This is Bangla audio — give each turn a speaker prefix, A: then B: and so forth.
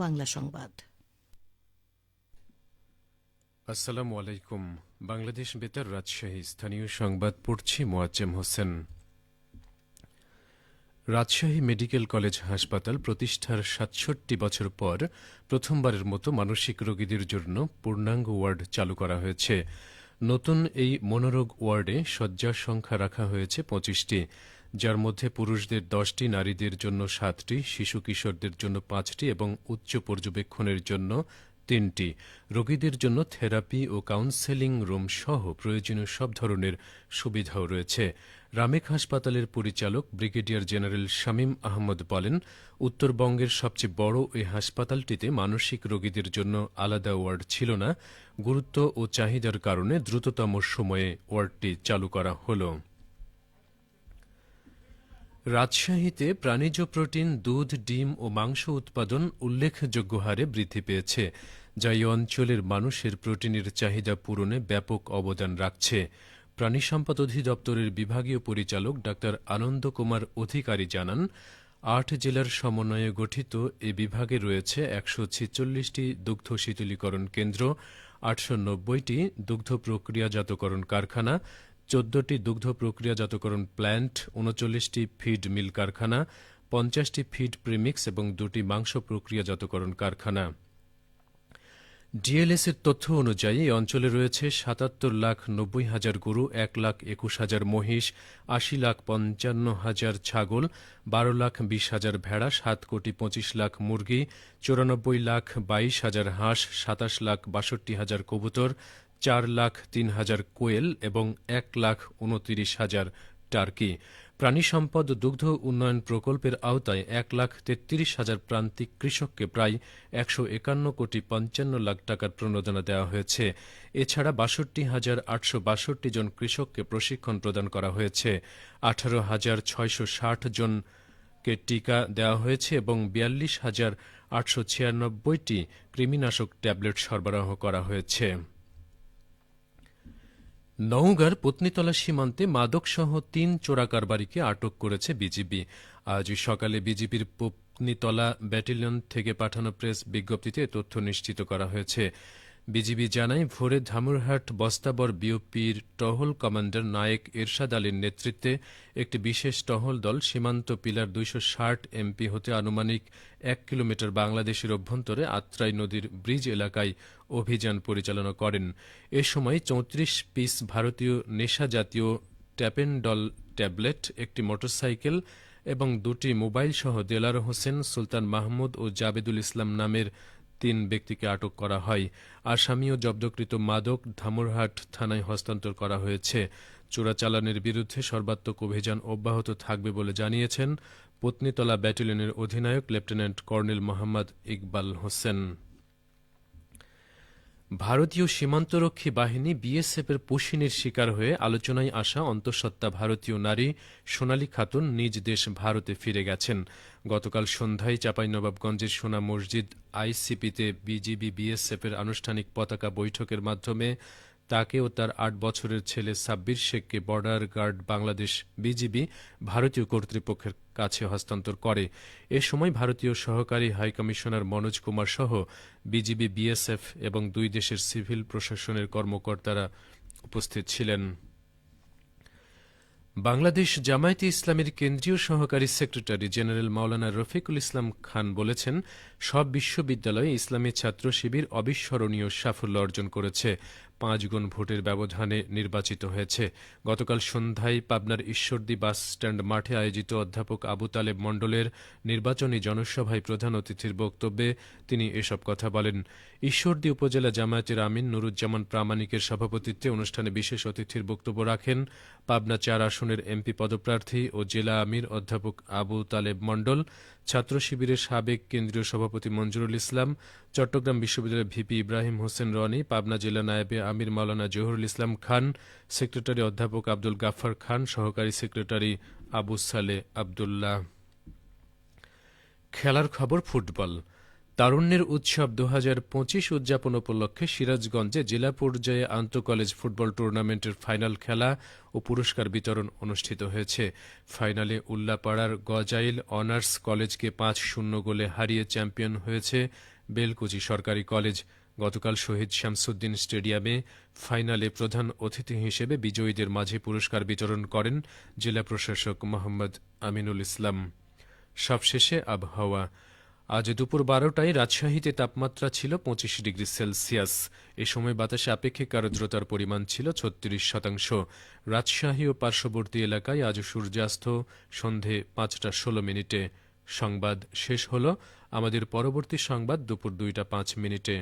A: বাংলা সংবাদ।
B: আসসালামু আলাইকুম। বাংলাদেশ বেতার রাজশাহী স্থানীয় সংবাদ পড়ছি মোয়াজ্জেম হোসেন। রাজশাহী মেডিকেল কলেজ হাসপাতাল প্রতিষ্ঠার ৬৭ বছর পর প্রথমবারের মতো মানসিক রোগীদের জন্য পূর্ণাঙ্গ ওয়ার্ড চালু করা হয়েছে। নতুন এই মনোরোগ ওয়ার্ডে শয্যার সংখ্যা রাখা হয়েছে ২৫টি, যার মধ্যে পুরুষদের ১০টি, নারীদের জন্য ৭টি, শিশু কিশোরদের জন্য ৫টি এবং উচ্চ পর্যবেক্ষণের জন্য ৩টি। রোগীদের জন্য থেরাপি ও কাউন্সেলিং রুম সহ প্রয়োজনীয় সব ধরনের সুবিধাও রয়েছে। রামেক হাসপাতালের পরিচালক ব্রিগেডিয়ার জেনারেল শামীম আহমদ বলেন, উত্তরবঙ্গের সবচেয়ে বড় এই হাসপাতালটিতে মানসিক রোগীদের জন্য আলাদা ওয়ার্ড ছিল না। গুরুত্ব ও চাহিদার কারণে দ্রুততম সময়ে ওয়ার্ডটি চালু করা হলো। রাজশাহীতে প্রাণিজ প্রোটিন, দুধ, ডিম ও মাংস উৎপাদন উল্লেখযোগ্য হারে বৃদ্ধি পেয়েছে, যা এই অঞ্চলের মানুষের প্রোটিনের চাহিদা পূরণে ব্যাপক অবদান রাখছে। প্রাণী সম্পদ অধিদপ্তরের বিভাগীয় পরিচালক ডা আনন্দ কুমার অধিকারী জানান, ৮ জেলার সমন্বয়ে গঠিত এ বিভাগে রয়েছে ১৪৬টি দুগ্ধ শীতলীকরণ কেন্দ্র, ৮৯০টি দুগ্ধ প্রক্রিয়াজাতকরণ কারখানা, ১৪টি দুগ্ধ প্রক্রিয়াজাতকরণ প্ল্যান্ট, ৩৯টি ফিড মিল কারখানা, ৫০টি ফিড প্রিমিক্স এবং ২টি মাংস প্রক্রিয়াজাতকরণ কারখানা। ডিএলএস-এর তথ্য অনুযায়ী এই অঞ্চলে রয়েছে ৭৭,৯০,০০০ গরু, ১,২১,০০০ মহিষ, ৮০,৫৫,০০০ ছাগল, ১২,২০,০০০ ভেড়া, ৭,২৫,০০,০০০ মুরগি, ৯৪,২২,০০০ হাঁস, ২৭,৬২,০০০ কবুতর, ৪,০৩,০০০ কোয়েল এবং ১,২৯,০০০ টার্কি। প্রাণী সম্পদ দুগ্ধ উন্নয়ন প্রকল্পের আওতায় ১,৩৩,০০০ প্রান্তিক কৃষককে প্রায় ১৫১,৫৫,০০,০০০ টাকার প্রণোদনা দেওয়া হয়েছে। এছাড়া ৬২,৮৬২ জন কৃষককে প্রশিক্ষণ প্রদান করা হয়েছে। ১৮,৬৬০ জনকে টিকা দেওয়া হয়েছে এবং ৪২,৮৯৬টি কৃমিনাশক ট্যাবলেট সরবরাহ করা হয়েছে। নওগাঁর পত্নীতলা সীমান্তে মাদকসহ ৩ চোরা কারবারিকে আটক করেছে বিজিবি। আজ সকালে বিজিবির পত্নীতলা ব্যাটালিয়ন থেকে পাঠানো প্রেস বিজ্ঞপ্তিতে এ তথ্য নিশ্চিত করা হয়েছে। বিজিবি জানায়, ভোরে ধামুরহাট বস্তাবর বিওপির টহল কমান্ডার নায়েক এরশাদ আলীর নেতৃত্বে একটি বিশেষ টহল দল সীমান্ত পিলার ২৬০ এমপি হতে আনুমানিক ১ কিলোমিটার বাংলাদেশের অভ্যন্তরে আত্রাই নদীর ব্রিজ এলাকায় অভিযান পরিচালনা করেন। এ সময় ৩৪ পিস ভারতীয় নেশাজাতীয় ট্যাপেনডল ট্যাবলেট, একটি মোটরসাইকেল এবং ২টি মোবাইল সহ দেলার হোসেন, সুলতান মাহমুদ ও জাবেদুল ইসলাম নামের ৩ ব্যক্তিকে আটক করা হয়। আসামি ও জব্দকৃত মাদক ধামুরহাট থানায় হস্তান্তর করা হয়েছে। চোরাচালানের বিরুদ্ধে সর্বাত্মক অভিযান অব্যাহত থাকবে বলে জানিয়েছেন পত্নীতলা ব্যাটালিয়নের অধিনায়ক লেফটেন্যান্ট কর্নেল মোহাম্মদ ইকবাল হোসেন। ভারতীয় সীমান্তরক্ষী বাহিনী বিএসএফের পুশিনের শিকার হয়ে আলোচনায় আসা অন্তঃসত্ত্বা ভারতীয় নারী সোনালী খাতুন নিজ দেশ ভারতে ফিরে গেছেন। গতকাল সন্ধ্যায় চাঁপাইনবাবগঞ্জের সোনা মসজিদ আইসিপিতে বিজিবি বিএসএফের আনুষ্ঠানিক পতাকা বৈঠকের মাধ্যমে তাকে ও তার ৮ বছরের ছেলে সাব্বির শেখকে বর্ডার গার্ড বাংলাদেশ বিজিবি ভারতীয় কর্তৃপক্ষের কাছে হস্তান্তর করে। এ সময় ভারতীয় সহকারী হাইকমিশনার মনোজ কুমার সহ বিজিবি, বিএসএফ এবং ২ দেশের সিভিল প্রশাসনের কর্মকর্তারা উপস্থিত ছিলেন। বাংলাদেশ জামায়াতে ইসলামীর কেন্দ্রীয় সহকারী সেক্রেটারি জেনারেল মাওলানা রফিকুল ইসলাম খান বলেছেন, সব বিশ্ববিদ্যালয়ে ইসলামী ছাত্র শিবির অবিস্মরণীয় সাফল্য অর্জন করেছে। ৫ গুণ ভোটের ব্যবধানে নির্বাচিত হয়েছে। গতকাল সন্ধ্যায় পাবনার ঈশ্বরদী বাস স্ট্যান্ড মাঠে আয়োজিত অধ্যাপক আবু তালেব মণ্ডলের নির্বাচনী জনসভায় প্রধান অতিথির বক্তব্যে তিনি এসব কথা বলেন। ঈশ্বরদী উপজেলা জামায়াতের আমিন নুরুজ্জামান প্রামাণিকের সভাপতিত্বে অনুষ্ঠানে বিশেষ অতিথির বক্তব্য রাখেন পাবনা ৪ আসনের এমপি পদপ্রার্থী ও জেলা আমির অধ্যাপক আবু তালেব মণ্ডল, ছাত্র শিবিরের সাবেক কেন্দ্রীয় সভাপতি মঞ্জুরুল ইসলাম, চট্টগ্রাম বিশ্ববিদ্যালয়ের ভিপি ইব্রাহিম হোসেন রনি, পাবনা জেলা নায়েবে আমির মাওলানা জহুরুল ইসলাম খান, সেক্রেটারি অধ্যাপক আব্দুল গাফফার খান, সহকারী সেক্রেটারি আবু সালে আবদুল্লাহ। খেলার খবর ফুটবল। তারুণ্যের উৎসব ২০২৫ উদযাপন উপলক্ষে সিরাজগঞ্জে জেলা পর্যায়ে আন্তঃকলেজ ফুটবল টুর্নামেন্টের ফাইনাল খেলা ও পুরস্কার বিতরণ অনুষ্ঠিত হয়েছে। ফাইনালে উল্লাপাড়ার গজাইল অনার্স কলেজকে ৫-০ গোলে হারিয়ে চ্যাম্পিয়ন হয়েছে বেলকুচি সরকারি কলেজ। গতকাল শহীদ শামসুদ্দিন স্টেডিয়ামে ফাইনালে প্রধান অতিথি হিসেবে বিজয়ীদের মাঝে পুরস্কার বিতরণ করেন জেলা প্রশাসক মোহাম্মদ আমিনুল ইসলাম। সবশেষে আবহাওয়া। আজ দুপুর ১২টায় রাজশাহীতে তাপমাত্রা ছিল ২৫ ডিগ্রি সেলসিয়াস। এ সময় বাতাসে আপেক্ষিক আর্দ্রতার পরিমাণ ছিল ৩৬%। রাজশাহী ও পার্শ্ববর্তী এলাকায় আজ সূর্যাস্ত সন্ধে ৫টা ১৬ মিনিটে। সংবাদ শেষ হল। আমাদের পরবর্তী সংবাদ দুপুর ২টা ৫ মিনিটে।